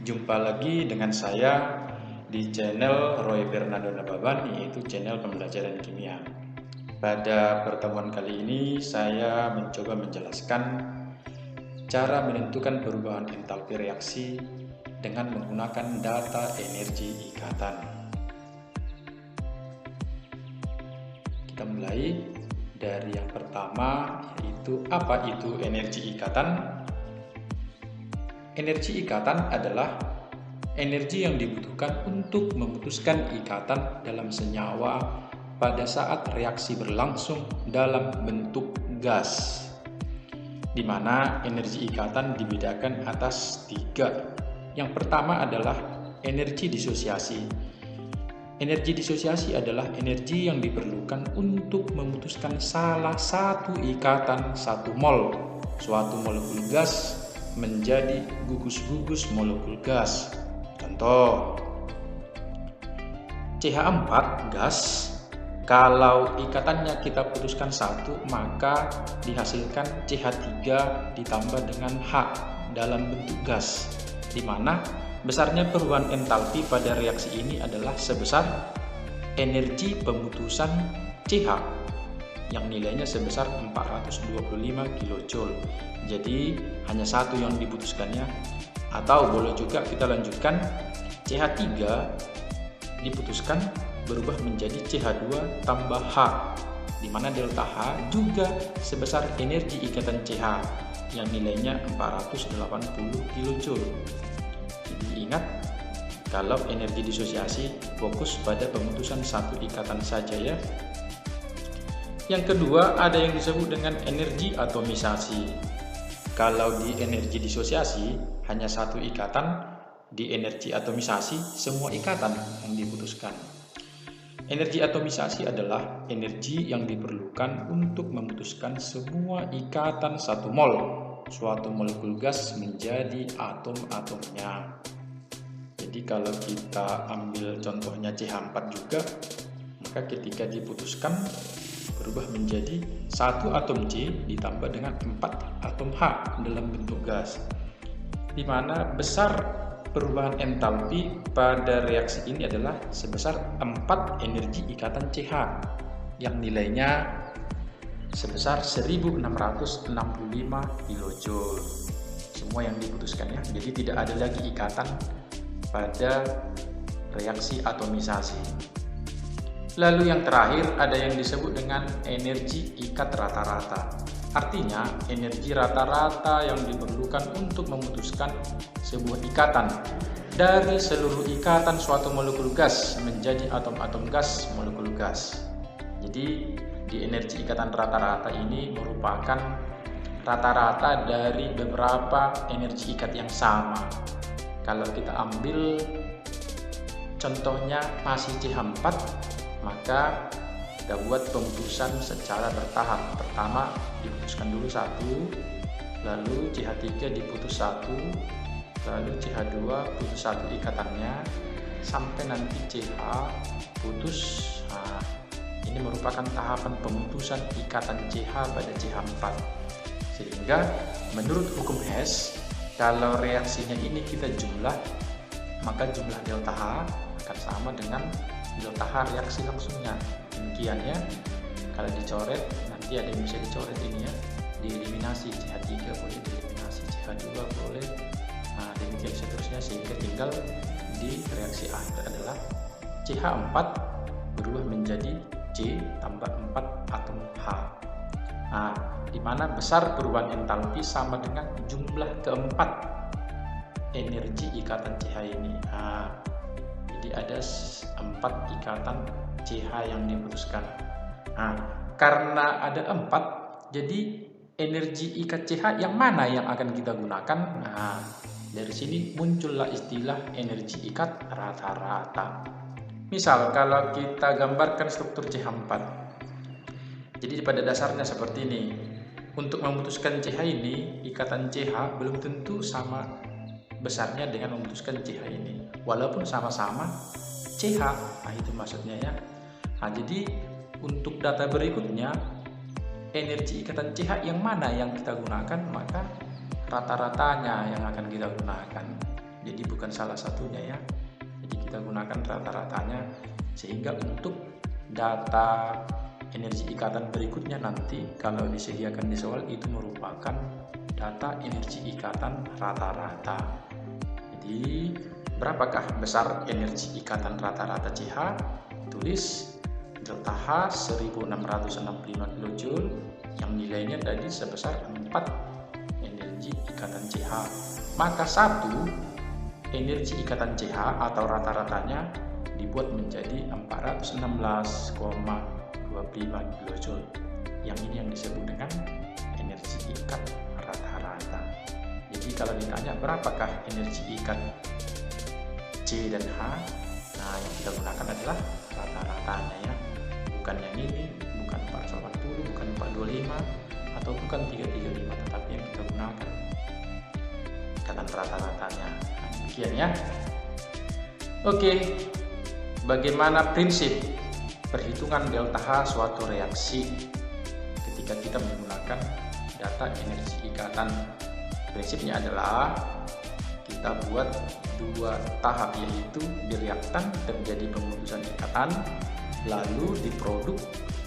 Jumpa lagi dengan saya di channel Roy Fernando Nababan, yaitu channel pembelajaran kimia. Pada pertemuan kali ini saya mencoba menjelaskan cara menentukan perubahan entalpi reaksi dengan menggunakan data energi ikatan. Kita mulai dari yang pertama, yaitu apa itu energi ikatan. Energi ikatan adalah energi yang dibutuhkan untuk memutuskan ikatan dalam senyawa pada saat reaksi berlangsung dalam bentuk gas, di mana energi ikatan dibedakan atas 3. Yang pertama adalah energi disosiasi. Energi disosiasi adalah energi yang diperlukan untuk memutuskan salah satu ikatan 1 mol suatu molekul gas menjadi gugus-gugus molekul gas. Contoh, CH4 gas, kalau ikatannya kita putuskan 1, maka dihasilkan CH3 ditambah dengan H dalam bentuk gas, di mana besarnya perubahan entalpi pada reaksi ini adalah sebesar energi pemutusan CH yang nilainya sebesar 425 kJ. Jadi hanya 1 yang diputuskannya, atau boleh juga kita lanjutkan, CH3 diputuskan berubah menjadi CH2 tambah H, di mana delta H juga sebesar energi ikatan CH yang nilainya 480 kJ. Jadi ingat, kalau energi disosiasi fokus pada pemutusan 1 ikatan saja ya. Yang kedua, ada yang disebut dengan energi atomisasi. Kalau di energi disosiasi hanya 1 ikatan, di energi atomisasi semua ikatan yang diputuskan. Energi atomisasi adalah energi yang diperlukan untuk memutuskan semua ikatan 1 mol suatu molekul gas menjadi atom-atomnya. Jadi kalau kita ambil contohnya CH4 juga, maka ketika diputuskan berubah menjadi 1 atom C ditambah dengan 4 atom H dalam bentuk gas, di mana besar perubahan entalpi pada reaksi ini adalah sebesar 4 energi ikatan CH yang nilainya sebesar 1665 kJ. Semua yang diputuskan ya, jadi tidak ada lagi ikatan pada reaksi atomisasi. Lalu yang terakhir ada yang disebut dengan energi ikat rata-rata. Artinya energi rata-rata yang diperlukan untuk memutuskan sebuah ikatan dari seluruh ikatan suatu molekul gas menjadi atom-atom gas molekul gas. Jadi di energi ikatan rata-rata ini merupakan rata-rata dari beberapa energi ikat yang sama. Kalau kita ambil contohnya masih CH4, maka kita buat pemutusan secara bertahap. Pertama diputuskan dulu 1, lalu CH3 diputus 1, lalu CH2 putus 1 ikatannya, sampai nanti CH putus. Nah, ini merupakan tahapan pemutusan ikatan CH pada CH4. Sehingga menurut hukum Hess, kalau reaksinya ini kita jumlah, maka jumlah delta H akan sama dengan delta H reaksi langsungnya. Demikian ya. Kalau dicoret, nanti ada yang bisa dicoret ini ya, dieliminasi. CH3 boleh dieliminasi, CH2 boleh, nah demikian seterusnya, sehingga tinggal di reaksi akhir adalah CH4 berubah menjadi C tambah 4 atom H. Nah, di mana besar perubahan entalpi sama dengan jumlah keempat energi ikatan CH ini. Nah, jadi ada 4 ikatan CH yang diputuskan. Nah, karena ada 4, jadi energi ikat CH yang mana yang akan kita gunakan? Nah, dari sini muncullah istilah energi ikat rata-rata. Misal kalau kita gambarkan struktur CH4, jadi pada dasarnya seperti ini. Untuk memutuskan CH ini, ikatan CH belum tentu sama besarnya dengan memutuskan CH ini, walaupun sama-sama CH. Nah, itu maksudnya ya. Nah, jadi untuk data berikutnya, energi ikatan CH yang mana yang kita gunakan, maka rata-ratanya yang akan kita gunakan. jadi bukan salah satunya ya. Jadi kita gunakan rata-ratanya, sehingga untuk data energi ikatan berikutnya nanti kalau disediakan di soal itu merupakan data energi ikatan rata-rata. Jadi berapakah besar energi ikatan rata-rata CH? Tulis delta H 1665 kJ yang nilainya tadi sebesar 4 energi ikatan CH. Maka 1 energi ikatan CH atau rata-ratanya dibuat menjadi 416,25 kJ. Yang ini yang disebut dengan energi ikat rata-rata. Jadi kalau ditanya berapakah energi ikat C dan H, nah yang kita gunakan adalah rata-ratanya ya. Bukan yang ini, bukan 440, bukan 425, atau bukan 335, tetapi yang kita gunakan ikatan rata-ratanya. Nah, demikian ya. Oke, bagaimana prinsip perhitungan delta H suatu reaksi ketika kita menggunakan data energi ikatan? Prinsipnya adalah kita buat 2 tahap, yaitu di reaktan terjadi pemutusan ikatan, lalu di produk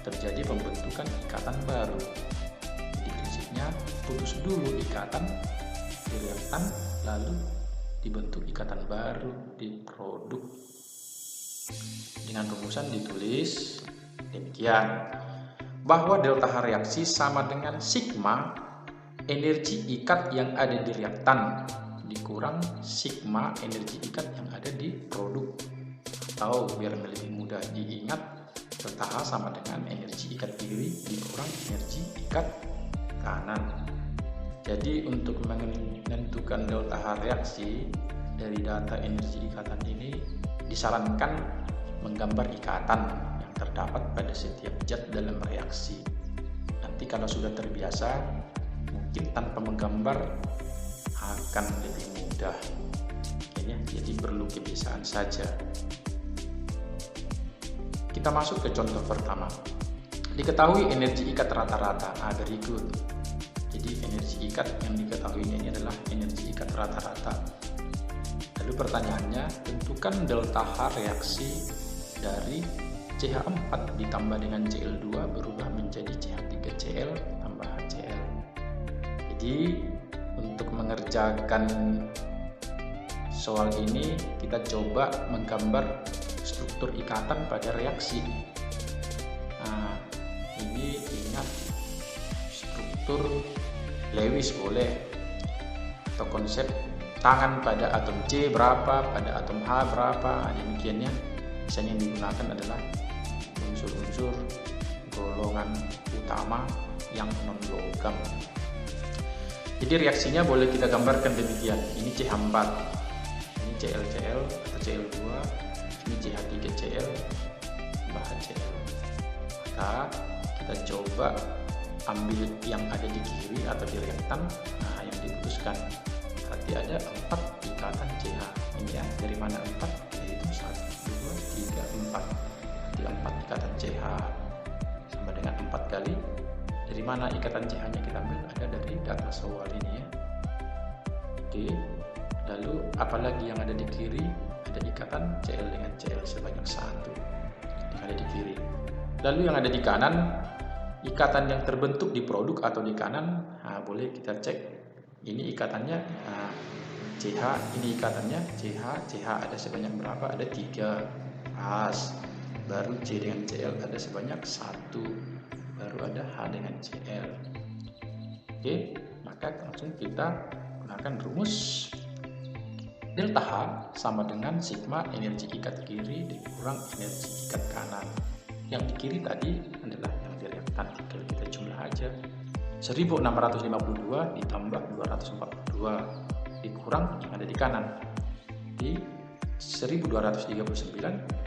terjadi pembentukan ikatan baru. Jadi prinsipnya putus dulu ikatan di reaktan, lalu dibentuk ikatan baru di produk. Dengan rumusan ditulis demikian, bahwa delta H reaksi sama dengan sigma energi ikat yang ada di reaktan dikurang sigma energi ikat yang ada di produk. Atau biar lebih mudah diingat, delta H sama dengan energi ikat kiri dikurang energi ikat kanan. Jadi untuk menentukan delta H reaksi dari data energi ikatan ini disarankan menggambar ikatan yang terdapat pada setiap zat dalam reaksi. Nanti kalau sudah terbiasa, mungkin tanpa menggambar akan lebih mudah ya, jadi perlu kebiasaan saja. Kita masuk ke contoh pertama. Diketahui energi ikat rata-rata. Very good. Jadi energi ikat yang diketahui ini adalah energi ikat rata-rata. Lalu pertanyaannya, tentukan delta H reaksi dari CH4 ditambah dengan Cl2 berubah menjadi CH3Cl tambah HCl. Jadi untuk mengerjakan soal ini kita coba menggambar struktur ikatan pada reaksi. Nah, ini ingat struktur Lewis boleh, atau konsep tangan pada atom C berapa, pada atom H berapa, demikiannya. Misalnya yang digunakan adalah unsur-unsur golongan utama yang non logam. Jadi reaksinya boleh kita gambarkan demikian. Ini CH4, ini ClCl atau Cl2, ini CH3Cl tambah HCl. Maka kita coba ambil yang ada di kiri atau di reaktan, nah yang diputuskan. Berarti ada 4 ikatan CH. Ini ya, dari mana 4? Yaitu 1, 2, 3, 4. Di 4 ikatan CH sama dengan 4 kali. Dari mana ikatan CH-nya kita ambil? Ada dari data soal ini ya. Oke. Lalu apalagi yang ada di kiri? Ada ikatan Cl dengan Cl sebanyak 1 yang ada di kiri. Lalu yang ada di kanan, ikatan yang terbentuk di produk atau di kanan, nah, boleh kita cek. Ini ikatannya CH, ini ikatannya CH ada sebanyak berapa? Ada 3 pas. Baru C dengan Cl ada sebanyak 1. Baru ada H dengan Cl. Oke, maka langsung kita gunakan rumus delta H sama dengan sigma energi ikat kiri dikurang energi ikat kanan. Yang di kiri tadi adalah yang di reaktan, tinggal kita jumlah aja. 1652 ditambah 242 dikurang yang ada di kanan. Di 1239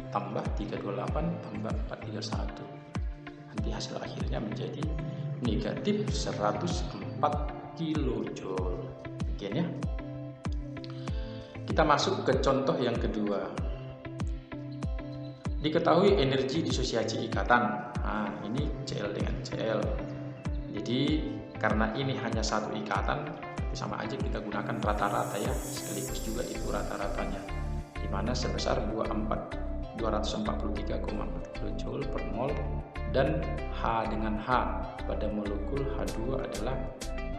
tambah 328 tambah 431. Nanti hasil akhirnya menjadi negatif 104 kJ. Demikian ya. Kita masuk ke contoh yang kedua. Diketahui energi disosiasi ikatan. Nah, ini Cl dengan Cl. Jadi karena ini hanya satu ikatan, sama aja kita gunakan rata-rata ya, sekaligus juga itu rata-ratanya, di mana sebesar 243,4 kJ per mol, dan H dengan H pada molekul H2 adalah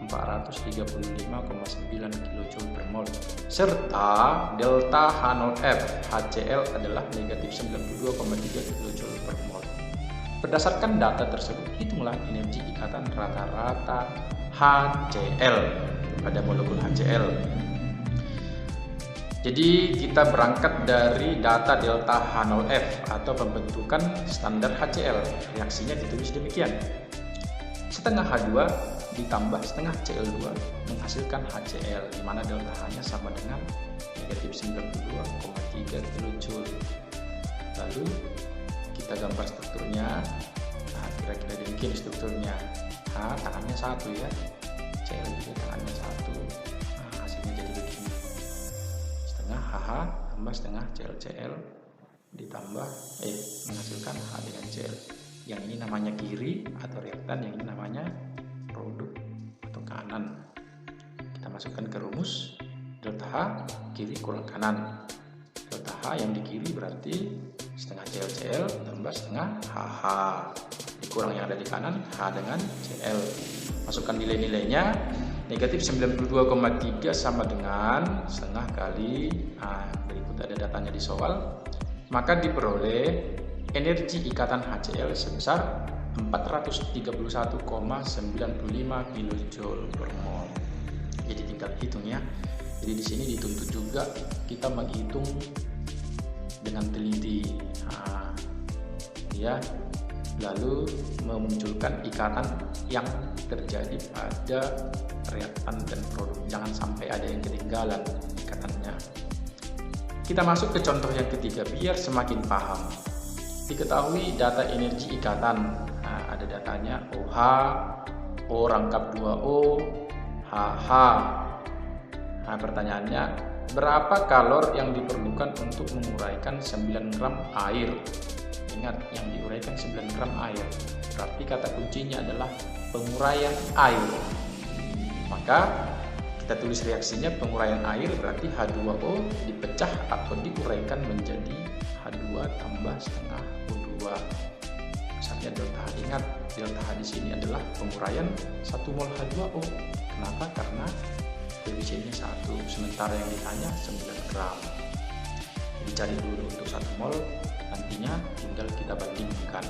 435,9 kJ per mol, serta delta H0F HCl adalah negatif 92,3 kJ per mol. Berdasarkan data tersebut, hitunglah energi ikatan rata-rata HCl pada molekul HCl. Jadi kita berangkat dari data delta H0F atau pembentukan standar HCl. Reaksinya ditulis demikian: setengah H2 ditambah setengah Cl2 menghasilkan HCl, di mana delta H-nya sama dengan negatif 92,3 kJ. Lalu kita gambar strukturnya. Nah, kira-kira demikian strukturnya. H tangannya 1 ya, Cl juga tangannya 1. Nah, hasilnya jadi begini: setengah HH tambah setengah ClCl ditambah menghasilkan H dengan Cl. Yang ini namanya kiri atau reaktan, yang ini namanya produk atau kanan. Kita masukkan ke rumus delta H kiri kurang kanan. Delta H yang di kiri berarti setengah ClCl tambah setengah HH dikurang yang ada di kanan H dengan Cl. Masukkan nilai-nilainya. Negatif 92,3 sama dengan setengah kali, berikut ada datanya di soal, maka diperoleh energi ikatan HCl sebesar 431,95 kJ per mol. Jadi tinggal hitung ya. Jadi di sini dituntut juga kita menghitung dengan teliti, ya. Lalu memunculkan ikatan yang terjadi pada reaktan dan produk. Jangan sampai ada yang ketinggalan ikatannya. Kita masuk ke contoh yang ketiga biar semakin paham. Diketahui data energi ikatan. Nah, ada datanya OH, O rangkap 2O, HH. Nah, pertanyaannya, berapa kalor yang diperlukan untuk menguraikan 9 gram air? Ingat, yang diuraikan 9 gram air. Berarti kata kuncinya adalah penguraian air. Maka kita tulis reaksinya, penguraian air berarti H2O dipecah atau diuraikan menjadi H2 tambah setengah O2. Misalnya delta H. Ingat, delta H di sini adalah penguraian 1 mol H2O. Kenapa? Karena koefisiennya 1, sementara yang ditanya 9 gram. Dicari dulu untuk 1 mol, nantinya tinggal kita bandingkan.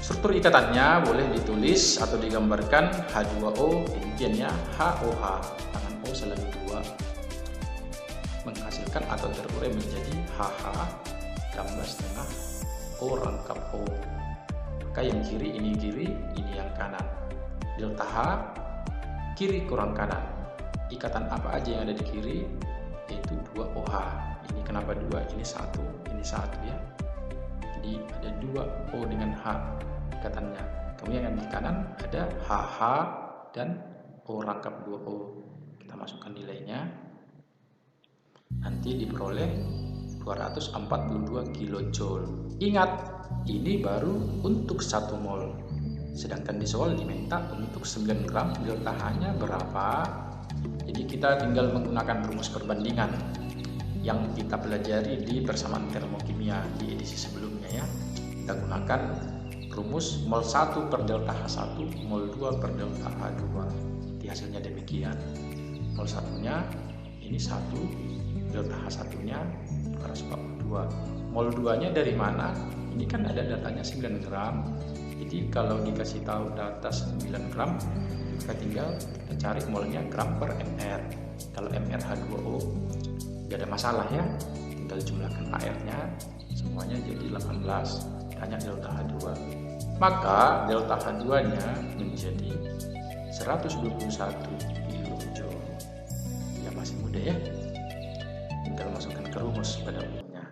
Struktur ikatannya boleh ditulis atau digambarkan H2O, demikian ya, HOH, tangan O selalu 2, menghasilkan atau terurai menjadi HH tambah setengah O rangkap O. Maka yang kiri, ini yang kanan. Delta H kiri kurang kanan. Ikatan apa aja yang ada di kiri? Yaitu 2OH. Ini kenapa 2? Ini 1, ini 1 ya. Jadi ada 2 O dengan H ikatannya. Kemudian yang di kanan ada HH dan O rangkap 2O. Kita masukkan nilainya. Nanti diperoleh 242 kJ. Ingat, ini baru untuk 1 mol. Sedangkan di soal diminta untuk 9 gram, delta H-nya berapa? Jadi kita tinggal menggunakan rumus perbandingan yang kita pelajari di persamaan termokimia di edisi sebelumnya ya. Kita gunakan rumus mol 1 per delta H1, mol 2 per delta H2. Di hasilnya demikian. Mol 1-nya ini 1, delta H1-nya 242. Mol 2-nya dari mana? Ini kan ada datanya 9 gram. Jadi kalau dikasih tahu data 9 gram, maka tinggal kita cari molnya gram per mr. Kalau mr H2O tidak ada masalah ya, tinggal jumlahkan AR-nya, semuanya jadi 18, tanya delta H2. Maka delta H2-nya menjadi 121 kJ. Ya masih mudah ya, tinggal masukkan ke rumus pada umumnya.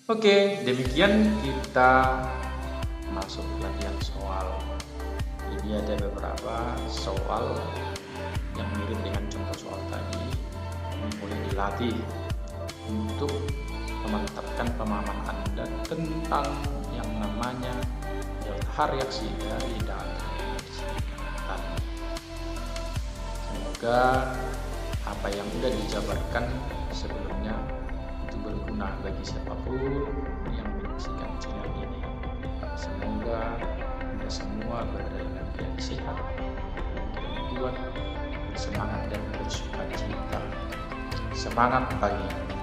Oke, demikian kita masuk latihan soal. Ini ada beberapa soal yang mirip dengan contoh soal tadi. Ini boleh dilatih untuk memantapkan pemahaman Anda tentang yang namanya delta reaksi dari data. Semoga apa yang sudah dijabarkan sebelumnya itu berguna bagi siapapun yang menyaksikan channel ini. Semoga kita semua berada dalam keadaan sehat, kuat, bersemangat dan bersuka cita. Semangat pagi.